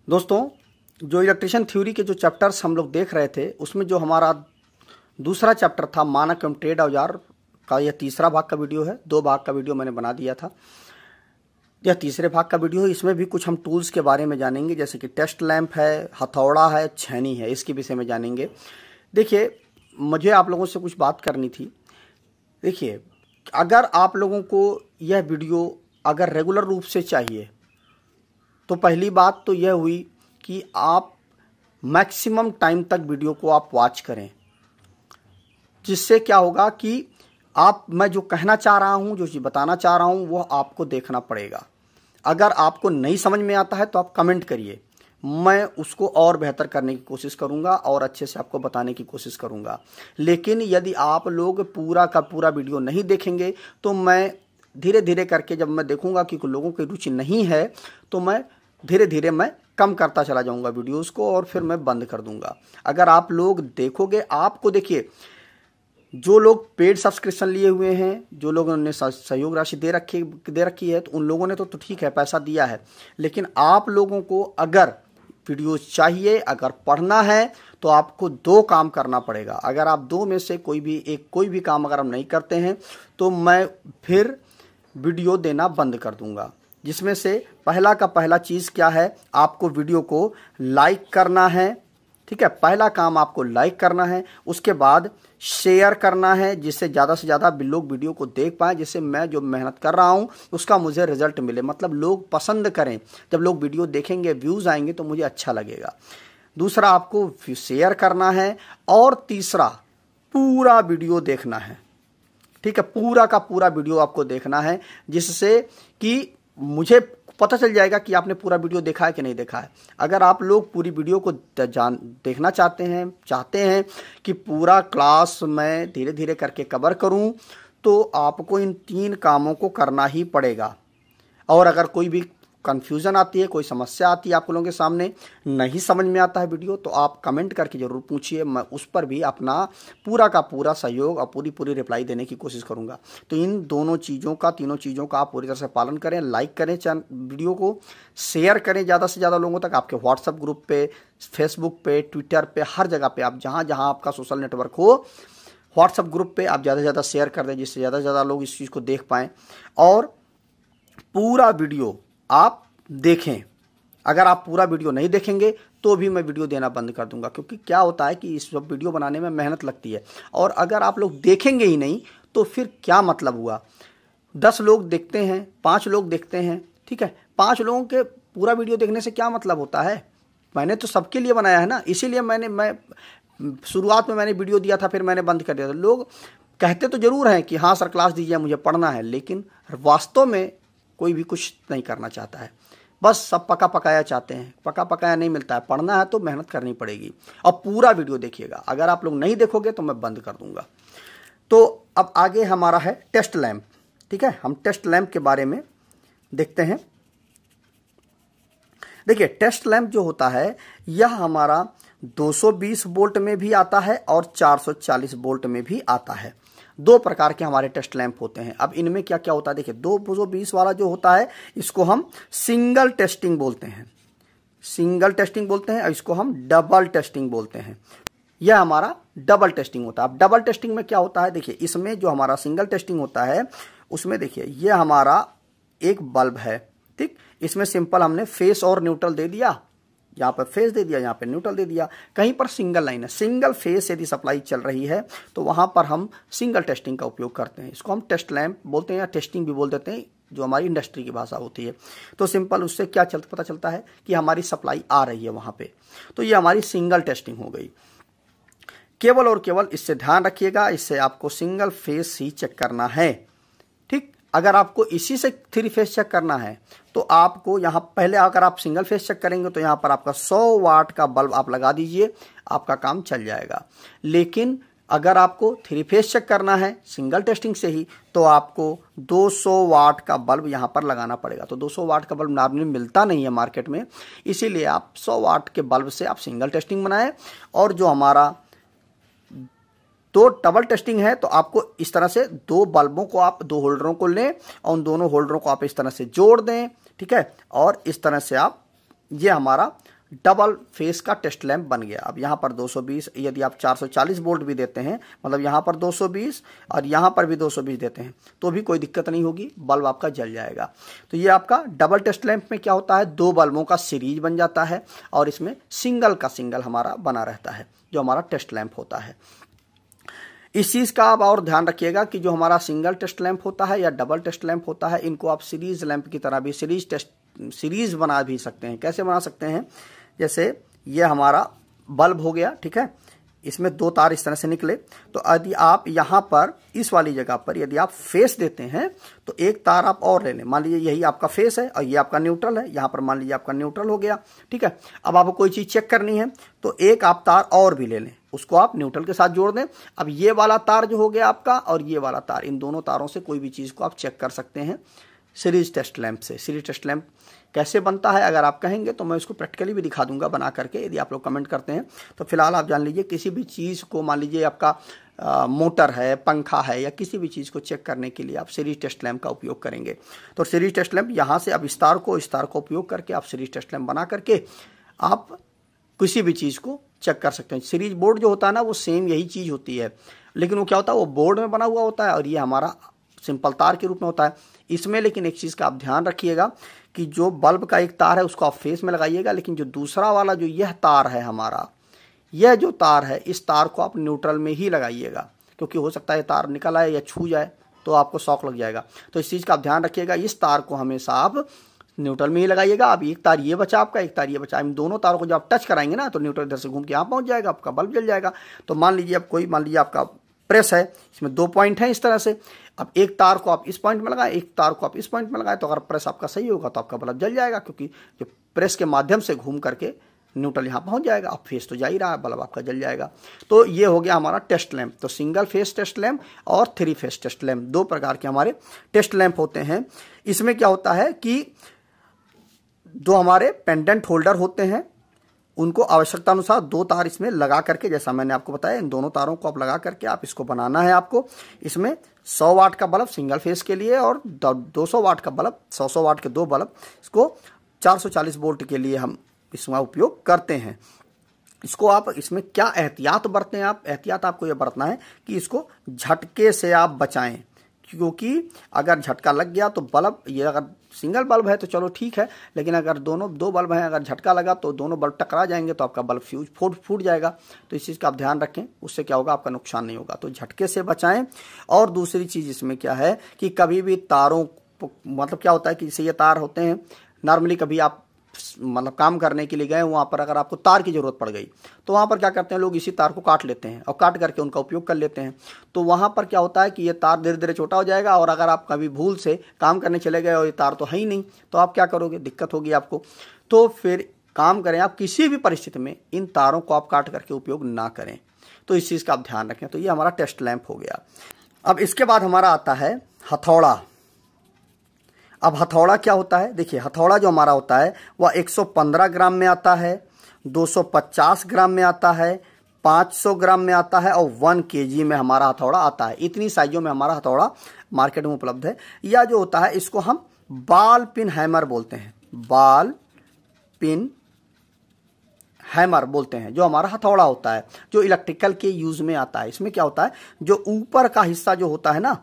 दोस्तों, जो electrician theory के जो चैप्टर्स हम लोग देख रहे थे उसमें जो हमारा दूसरा चैप्टर था मानक एवं ट्रेड औजार का, यह तीसरा भाग का वीडियो है। 2 भाग का वीडियो मैंने बना दिया था, यह तीसरे भाग का वीडियो है। इसमें भी कुछ हम टूल्स के बारे में जानेंगे, जैसे कि टेस्ट लैंप है, हथौड़ा है, छेनी है, इसके विषय में जानेंगे। देखिए, मुझे आप लोगों से कुछ बात करनी थी। देखिए, अगर आप लोगों को यह वीडियो अगर रेगुलर रूप से चाहिए तो पहली बात तो यह हुई कि आप मैक्सिमम टाइम तक वीडियो को आप वॉच करें, जिससे क्या होगा कि मैं जो कहना चाह रहा हूं, जो चीज़ बताना चाह रहा हूं, वह आपको देखना पड़ेगा। अगर आपको नहीं समझ में आता है तो आप कमेंट करिए, मैं उसको और बेहतर करने की कोशिश करूंगा और अच्छे से आपको बताने की कोशिश करूंगा। लेकिन यदि आप लोग पूरा का पूरा वीडियो नहीं देखेंगे तो मैं धीरे धीरे करके, जब मैं देखूंगा कि लोगों की रुचि नहीं है, तो मैं धीरे धीरे कम करता चला जाऊंगा वीडियोस को और फिर मैं बंद कर दूंगा। अगर आप लोग देखोगे, आपको देखिए, जो लोग पेड सब्सक्रिप्शन लिए हुए हैं, जो लोगों ने सहयोग राशि दे रखी है, तो उन लोगों ने तो ठीक है, पैसा दिया है। लेकिन आप लोगों को अगर वीडियो चाहिए, अगर पढ़ना है, तो आपको 2 काम करना पड़ेगा। अगर आप 2 में से कोई भी काम अगर हम नहीं करते हैं तो मैं फिर वीडियो देना बंद कर दूंगा। जिसमें से पहला का पहला चीज़ क्या है, आपको वीडियो को लाइक करना है। ठीक है, पहला काम आपको लाइक करना है। उसके बाद शेयर करना है, जिससे ज़्यादा से ज़्यादा लोग वीडियो को देख पाएँ, जिससे मैं जो मेहनत कर रहा हूँ उसका मुझे रिजल्ट मिले, मतलब लोग पसंद करें। जब लोग वीडियो देखेंगे, व्यूज़ आएंगे, तो मुझे अच्छा लगेगा। दूसरा, आपको शेयर करना है। और तीसरा, पूरा वीडियो देखना है। ठीक है, पूरा का पूरा वीडियो आपको देखना है, जिससे कि मुझे पता चल जाएगा कि आपने पूरा वीडियो देखा है कि नहीं देखा है। अगर आप लोग पूरी वीडियो को देखना चाहते हैं कि पूरा क्लास मैं धीरे धीरे करके कवर करूं, तो आपको इन 3 कामों को करना ही पड़ेगा। और अगर कोई भी कन्फ्यूज़न आती है, कोई समस्या आती है आप लोगों के सामने, नहीं समझ में आता है वीडियो, तो आप कमेंट करके ज़रूर पूछिए। मैं उस पर भी अपना पूरा का पूरा सहयोग और पूरी रिप्लाई देने की कोशिश करूंगा। तो इन तीनों चीज़ों का आप पूरी तरह से पालन करें। लाइक करें वीडियो को, शेयर करें ज़्यादा से ज़्यादा लोगों तक, आपके व्हाट्सएप ग्रुप पे, फेसबुक पे, ट्विटर पे, हर जगह पे, आप जहाँ जहाँ आपका सोशल नेटवर्क हो, व्हाट्सएप ग्रुप पे आप ज़्यादा से ज़्यादा शेयर कर दें, जिससे ज़्यादा से ज़्यादा लोग इस चीज़ को देख पाएँ और पूरा वीडियो आप देखें। अगर आप पूरा वीडियो नहीं देखेंगे तो भी मैं वीडियो देना बंद कर दूंगा, क्योंकि क्या होता है कि इस सब वीडियो बनाने में मेहनत लगती है। और अगर आप लोग देखेंगे ही नहीं तो फिर क्या मतलब हुआ। 10 लोग देखते हैं, 5 लोग देखते हैं, ठीक है, 5 लोगों के पूरा वीडियो देखने से क्या मतलब होता है। मैंने तो सबके लिए बनाया है ना, इसीलिए मैं शुरुआत में मैंने वीडियो दिया था, फिर मैंने बंद कर दिया था। लोग कहते तो जरूर हैं कि हाँ सर क्लास दीजिए, मुझे पढ़ना है, लेकिन वास्तव में कोई भी कुछ नहीं करना चाहता है। बस सब पका पकाया चाहते हैं, पका पकाया नहीं मिलता है। पढ़ना है तो मेहनत करनी पड़ेगी और पूरा वीडियो देखिएगा। अगर आप लोग नहीं देखोगे तो मैं बंद कर दूंगा। तो अब आगे हमारा है टेस्ट लैंप। ठीक है, हम टेस्ट लैंप के बारे में देखते हैं। देखिए, टेस्ट लैंप जो होता है यह हमारा 220 वोल्ट में भी आता है और 440 वोल्ट में भी आता है। 2 प्रकार के हमारे टेस्ट लैंप होते हैं। अब इनमें क्या क्या होता है, देखिए, 220 वाला जो होता है इसको हम सिंगल टेस्टिंग बोलते हैं, और इसको हम डबल टेस्टिंग बोलते हैं। यह हमारा डबल टेस्टिंग होता है। अब डबल टेस्टिंग में क्या होता है, देखिए, इसमें जो हमारा सिंगल टेस्टिंग होता है उसमें देखिए, यह हमारा एक बल्ब है। ठीक, इसमें सिंपल हमने फेस और न्यूट्रल दे दिया, यहाँ पर फेस दे दिया, यहाँ पे न्यूट्रल दे दिया। कहीं पर सिंगल लाइन है, सिंगल फेस यदि सप्लाई चल रही है तो वहां पर हम सिंगल टेस्टिंग का उपयोग करते हैं। इसको हम टेस्ट लैंप बोलते हैं या टेस्टिंग भी बोल देते हैं, जो हमारी इंडस्ट्री की भाषा होती है। तो सिंपल उससे क्या पता चलता है कि हमारी सप्लाई आ रही है वहां पे, तो ये हमारी सिंगल टेस्टिंग हो गई। केवल और केवल इससे ध्यान रखिएगा, इससे आपको सिंगल फेस ही चेक करना है। ठीक, अगर आपको इसी से 3 फेस चेक करना है तो आपको यहाँ पहले, अगर आप सिंगल फेस चेक करेंगे तो यहाँ पर आपका 100 वाट का बल्ब आप लगा दीजिए, आपका काम चल जाएगा। लेकिन अगर आपको 3 फेस चेक करना है सिंगल टेस्टिंग से ही, तो आपको 200 वाट का बल्ब यहाँ पर लगाना पड़ेगा। तो 200 वाट का बल्ब नॉर्मली मिलता नहीं है मार्केट में, इसीलिए आप 100 वाट के बल्ब से आप सिंगल टेस्टिंग बनाएं। और जो हमारा 2 डबल टेस्टिंग है तो आपको इस तरह से 2 बल्बों को आप 2 होल्डरों को लें और उन दोनों होल्डरों को आप इस तरह से जोड़ दें। ठीक है, और इस तरह से आप, ये हमारा डबल फेस का टेस्ट लैंप बन गया। अब यहाँ पर 220, यदि आप 440 वोल्ट भी देते हैं, मतलब यहाँ पर 220 और यहाँ पर भी 220 देते हैं, तो भी कोई दिक्कत नहीं होगी, बल्ब आपका जल जाएगा। तो ये आपका डबल टेस्ट लैंप में क्या होता है, 2 बल्बों का सीरीज बन जाता है और इसमें सिंगल का सिंगल हमारा बना रहता है, जो हमारा टेस्ट लैंप होता है। इस चीज़ का आप और ध्यान रखिएगा कि जो हमारा सिंगल टेस्ट लैंप होता है या डबल टेस्ट लैंप होता है, इनको आप सीरीज लैंप की तरह भी सीरीज बना भी सकते हैं। कैसे बना सकते हैं, जैसे ये हमारा बल्ब हो गया, ठीक है, इसमें 2 तार इस तरह से निकले, तो यदि आप यहाँ पर इस वाली जगह पर यदि आप फेस देते हैं तो एक तार आप और ले लें। मान लीजिए यही आपका फेस है और ये आपका न्यूट्रल है, यहाँ पर मान लीजिए आपका न्यूट्रल हो गया, ठीक है। अब आपको कोई चीज़ चेक करनी है तो एक आप तार और भी ले लें, उसको आप न्यूट्रल के साथ जोड़ दें। अब ये वाला तार जो हो गया आपका और ये वाला तार, इन दोनों तारों से कोई भी चीज़ को आप चेक कर सकते हैं सीरीज टेस्ट लैंप से। सीरीज टेस्ट लैंप कैसे बनता है अगर आप कहेंगे तो मैं इसको प्रैक्टिकली भी दिखा दूंगा बना करके, यदि आप लोग कमेंट करते हैं तो। फिलहाल आप जान लीजिए किसी भी चीज़ को, मान लीजिए आपका मोटर है, पंखा है, या किसी भी चीज़ को चेक करने के लिए आप सीरीज टेस्ट लैंप का उपयोग करेंगे। तो सीरीज टेस्ट लैंप यहाँ से अब इस तार को उपयोग करके आप सीरीज टेस्ट लैंप बना करके आप किसी भी चीज़ को चेक कर सकते हैं। सीरीज बोर्ड जो होता है ना, वो सेम यही चीज़ होती है, लेकिन वो क्या होता है, वो बोर्ड में बना हुआ होता है और ये हमारा सिंपल तार के रूप में होता है इसमें। लेकिन एक चीज़ का आप ध्यान रखिएगा कि जो बल्ब का एक तार है उसको आप फेस में लगाइएगा, लेकिन जो दूसरा वाला जो यह तार है हमारा, यह जो तार है, इस तार को आप न्यूट्रल में ही लगाइएगा, क्योंकि हो सकता है तार निकल आए या छू जाए तो आपको शॉक लग जाएगा। तो इस चीज़ का आप ध्यान रखिएगा, इस तार को हमेशा आप न्यूट्रल में ही लगाइएगा। अब एक तार ये बचा आपका, एक तार ये बचा, इन दोनों तारों को जब आप टच कराएंगे ना तो न्यूट्रल इधर से घूम के यहाँ पहुँच जाएगा, आपका बल्ब जल जाएगा। तो मान लीजिए आपका प्रेस है, इसमें 2 पॉइंट हैं इस तरह से। अब एक तार को आप इस पॉइंट में लगाएं, एक तार को आप इस पॉइंट में लगाएं, तो अगर प्रेस आपका सही होगा तो आपका बल्ब जल जाएगा, क्योंकि जो प्रेस के माध्यम से घूम करके न्यूट्रल यहाँ पहुँच जाएगा। अब फेस तो जा ही रहा है, बल्ब आपका जल जाएगा। तो ये हो गया हमारा टेस्ट लैंप। तो सिंगल फेस टेस्ट लैंप और 3 फेस टेस्ट लैंप, 2 प्रकार के हमारे टेस्ट लैंप होते हैं। इसमें क्या होता है कि जो हमारे पेंडेंट होल्डर होते हैं उनको आवश्यकता अनुसार 2 तार इसमें लगा करके, जैसा मैंने आपको बताया, इन दोनों तारों को आप लगा करके आप इसको बनाना है आपको। इसमें 100 वाट का बल्ब सिंगल फेस के लिए और 200 वाट का बल्ब, 100 वाट के 2 बल्ब, इसको 440 वोल्ट के लिए हम इसमें उपयोग करते हैं। इसको आप इसमें क्या एहतियात बरतें, आप एहतियात आपको ये बरतना है कि इसको झटके से आप बचाएं, क्योंकि अगर झटका लग गया तो बल्ब, ये अगर सिंगल बल्ब है तो चलो ठीक है, लेकिन अगर 2 बल्ब हैं, अगर झटका लगा तो दोनों बल्ब टकरा जाएंगे तो आपका बल्ब फ्यूज फूट जाएगा। तो इस चीज़ का आप ध्यान रखें, उससे क्या होगा, आपका नुकसान नहीं होगा। तो झटके से बचाएं। और दूसरी चीज़ इसमें क्या है कि कभी भी तारों, मतलब क्या होता है कि जैसे ये तार होते हैं, नॉर्मली कभी आप मतलब काम करने के लिए गए, वहाँ पर अगर आपको तार की ज़रूरत पड़ गई तो वहाँ पर क्या करते हैं लोग, इसी तार को काट लेते हैं और काट करके उनका उपयोग कर लेते हैं। तो वहाँ पर क्या होता है कि ये तार धीरे धीरे छोटा हो जाएगा, और अगर आप कभी भूल से काम करने चले गए और ये तार तो है ही नहीं, तो आप क्या करोगे, दिक्कत होगी आपको। तो फिर काम करें, आप किसी भी परिस्थिति में इन तारों को आप काट करके उपयोग ना करें। तो इस चीज़ का आप ध्यान रखें। तो ये हमारा टेस्ट लैंप हो गया। अब इसके बाद हमारा आता है हथौड़ा। अब हथौड़ा क्या होता है, देखिए हथौड़ा जो हमारा होता है वह 115 ग्राम में आता है, 250 ग्राम में आता है, 500 ग्राम में आता है और 1 kg में हमारा हथौड़ा आता है। इतनी साइजों में हमारा हथौड़ा मार्केट में उपलब्ध है। या जो होता है इसको हम बॉल पिन हैमर बोलते हैं, बॉल पिन हैमर बोलते हैं, जो हमारा हथौड़ा होता है, जो इलेक्ट्रिकल के यूज में आता है। इसमें क्या होता है, जो ऊपर का हिस्सा जो होता है ना,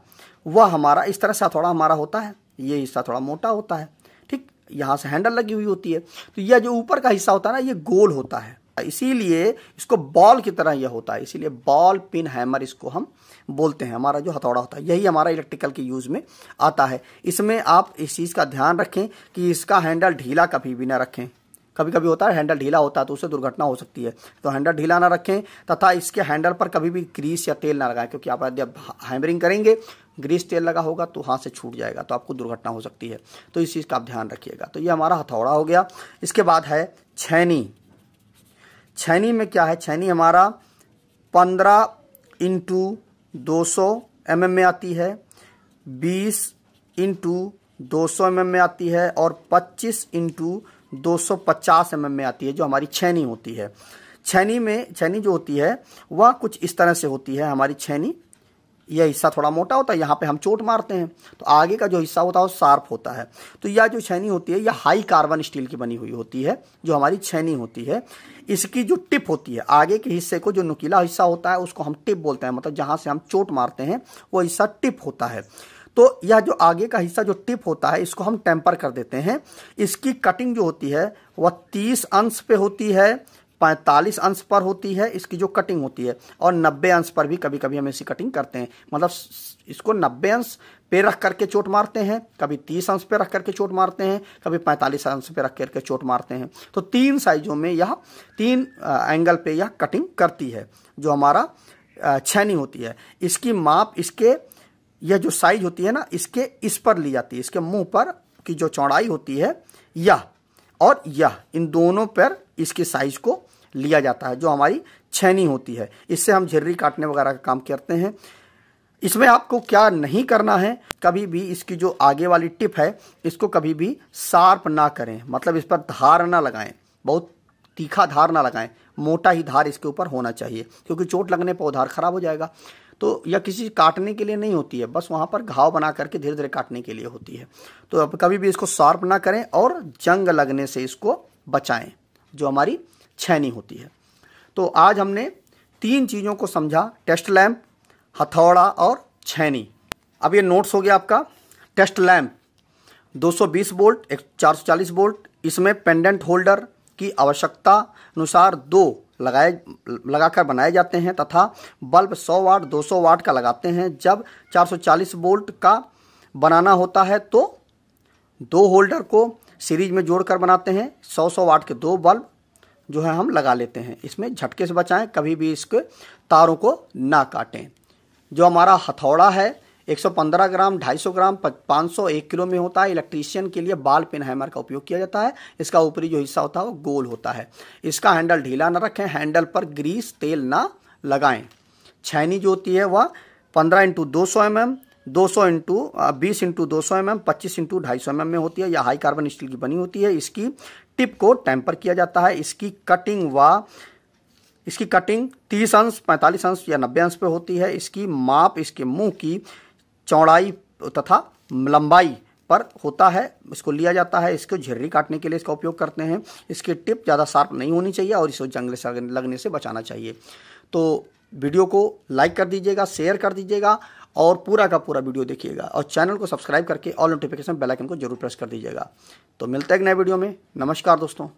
वह हमारा इस तरह से हथौड़ा हमारा होता है, ये हिस्सा थोड़ा मोटा होता है, ठीक, यहाँ से हैंडल लगी हुई होती है। तो यह जो ऊपर का हिस्सा होता है ना, ये गोल होता है, इसीलिए इसको बॉल की तरह यह होता है, इसीलिए बॉल पिन हैमर इसको हम बोलते हैं। हमारा जो हथौड़ा होता है यही हमारा इलेक्ट्रिकल के यूज में आता है। इसमें आप इस चीज़ का ध्यान रखें कि इसका हैंडल ढीला कभी भी ना रखें। कभी कभी होता है हैंडल ढीला होता है तो उससे दुर्घटना हो सकती है, तो हैंडल ढीला ना रखें, तथा इसके हैंडल पर कभी भी ग्रीस या तेल ना लगाएं, क्योंकि आप जब हैमरिंग करेंगे ग्रीस तेल लगा होगा तो हाथ से छूट जाएगा, तो आपको दुर्घटना हो सकती है। तो इस चीज़ का आप ध्यान रखिएगा। तो ये हमारा हथौड़ा हो गया। इसके बाद है छैनी। छैनी में क्या है, छैनी हमारा 15 × 200 mm में आती है, 20 × 200 mm में आती है और 25 × 250 mm में आती है, जो हमारी छैनी होती है। छैनी जो होती है वह कुछ इस तरह से होती है हमारी छैनी, यह हिस्सा थोड़ा मोटा होता है, यहाँ पे हम चोट मारते हैं, तो आगे का जो हिस्सा होता है वो शार्प होता है। तो यह जो छैनी होती है यह हाई कार्बन स्टील की बनी हुई होती है, जो हमारी छैनी होती है। इसकी जो टिप होती है, आगे के हिस्से को जो नुकीला हिस्सा होता है उसको हम टिप बोलते हैं, मतलब जहाँ से हम चोट मारते हैं वो हिस्सा टिप होता है। तो यह जो आगे का हिस्सा जो टिप होता है इसको हम टेम्पर कर देते हैं। इसकी कटिंग जो होती है वह 30 अंश पे होती है, 45 अंश पर होती है इसकी जो कटिंग होती है, और 90 अंश पर भी कभी कभी हम ऐसी कटिंग करते हैं। मतलब इसको 90 अंश पे रख करके चोट मारते हैं, कभी 30 अंश पे रख करके चोट मारते हैं, कभी 45 अंश पे रख करके चोट मारते हैं। तो 3 साइजों में यह 3 एंगल पे यह कटिंग करती है जो हमारा छैनी होती है। इसकी माप इसके यह जो साइज होती है ना इसके इस पर ली जाती है, इसके मुंह पर की जो चौड़ाई होती है यह और यह, इन दोनों पर इसके साइज को लिया जाता है जो हमारी छैनी होती है। इससे हम झिर्री काटने वगैरह का काम करते हैं। इसमें आपको क्या नहीं करना है, कभी भी इसकी जो आगे वाली टिप है इसको कभी भी शार्प ना करें, मतलब इस पर धार ना लगाएं, बहुत तीखा धार ना लगाएं, मोटा ही धार इसके ऊपर होना चाहिए, क्योंकि चोट लगने पर वो धार खराब हो जाएगा। तो यह किसी काटने के लिए नहीं होती है, बस वहाँ पर घाव बना करके धीरे धीरे काटने के लिए होती है। तो अब कभी भी इसको शार्प ना करें और जंग लगने से इसको बचाएं, जो हमारी छैनी होती है। तो आज हमने 3 चीज़ों को समझा, टेस्ट लैंप, हथौड़ा और छैनी। अब ये नोट्स हो गया आपका। टेस्ट लैंप 220 वोल्ट 440 वोल्ट, इसमें पेंडेंट होल्डर की आवश्यकता अनुसार 2 लगाकर बनाए जाते हैं तथा बल्ब 100 वाट 200 वाट का लगाते हैं। जब 440 वोल्ट का बनाना होता है तो 2 होल्डर को सीरीज में जोड़कर बनाते हैं। 100 वाट के 2 बल्ब जो है हम लगा लेते हैं। इसमें झटके से बचाएं, कभी भी इसके तारों को ना काटें। जो हमारा हथौड़ा है 115 ग्राम, 250 ग्राम, 500, 1 किलो में होता है। इलेक्ट्रीशियन के लिए बॉल पेन हैमर का उपयोग किया जाता है। इसका ऊपरी जो हिस्सा होता है वो गोल होता है। इसका हैंडल ढीला ना रखें, हैंडल पर ग्रीस तेल ना लगाएं। छैनी जो होती है वह 15 × 200 mm, 200 × 20 × 200 mm, 25 × 250 mm में होती है। यह हाई कार्बन स्टील की बनी होती है। इसकी टिप को टेम्पर किया जाता है। इसकी कटिंग 30 अंश, 45 अंश या 90 अंश पे होती है। इसकी माप इसके मुंह की चौड़ाई तथा लंबाई पर होता है, इसको लिया जाता है। इसको झिर्री काटने के लिए इसका उपयोग करते हैं। इसकी टिप ज़्यादा शार्प नहीं होनी चाहिए और इसको जंग से लगने से बचाना चाहिए। तो वीडियो को लाइक कर दीजिएगा, शेयर कर दीजिएगा और पूरा का पूरा वीडियो देखिएगा, और चैनल को सब्सक्राइब करके ऑल नोटिफिकेशन बेल आइकन को जरूर प्रेस कर दीजिएगा। तो मिलते हैं एक नए वीडियो में। नमस्कार दोस्तों।